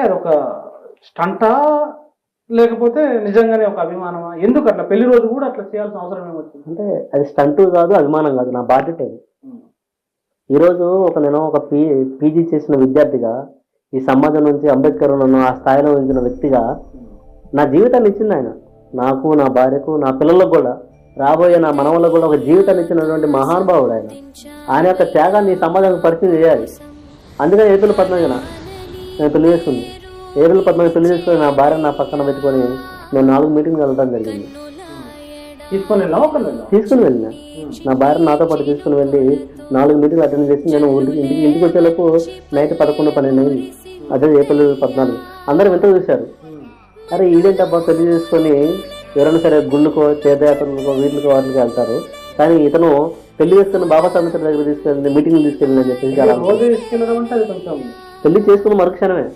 అదొక స్టంటా? లేకపోతే నిజంగానే ఒక అభిమానమా? ఎందుకు అట్లా పెళ్లి రోజు గూడా అట్లా చేయాల్సిన అవసరం ఏమొచ్చింది? అంటే అది స్టంటు కాదు, అభిమానం కాదు. నా బాధ్యత అది. హ్మ్. ఈరోజు నేను ఒక పీజీ చేసిన విద్యార్థిగా, ఈ సమాజం నుంచి అంబేద్కర్ నన్ను ఆ స్థాయిలో ఉంచిన వ్యక్తిగా, హ్మ్. నా జీవితాన్ని ఇచ్చిందాయన. నాకు, నా భార్యకు, నా పిల్లలకు గూడా, రాబోయే నా మనవళ్ళకు గూడా ఒక జీవితాన్ని ఇచ్చినటువంటి మహానుభావుడాయన. ఆయన యొక్క త్యాగాన్ని ఈ సమాజానికి పరిచయం చేయాలి. అందుకని ఏప్రిల్ 14న నేను పెళ్లి చేసుకుంది. ఏప్రిల్ 14 పెళ్లి చేసుకొని నా భార్యను నా పక్కన పెట్టుకొని నేను 4 మీటింగ్‌కి వెళ్ళడం జరిగింది. తీసుకొని వెళ్ళావా? ఒకళ్ళు వెళ్ళావా? తీసుకొని వెళ్ళినా. నా భార్యను నాతో పాటు తీసుకొని వెళ్ళి 4 మీటింగ్‌లు అటెండ్ చేసి నేను ఇంటికి వచ్చేలోపు నైట్ 11, 12 అయింది. అదే ఏప్రిల్ 14. అందరూ వింత చూశారు. అరే ఈడేంటబ్బా పెళ్లి చేసుకొని ఎవరైనా సరే గుళ్ళకో, తీర్థయాత్రలకో, వీటికో వాటికి వెళ్తారు. కానీ ఇతను పెళ్లి చేసుకుని బాబాసాహెబ్ అంబేద్కర్ దగ్గర తీసుకెళ్ళి మీటింగ్‌లు తీసుకెళ్ళిందని చెప్పేసి చాలా రోజు తీసుకెళ్ళడం అంటే అది కొంచెం పెళ్లి చేసుకున్న మరుక్షణమే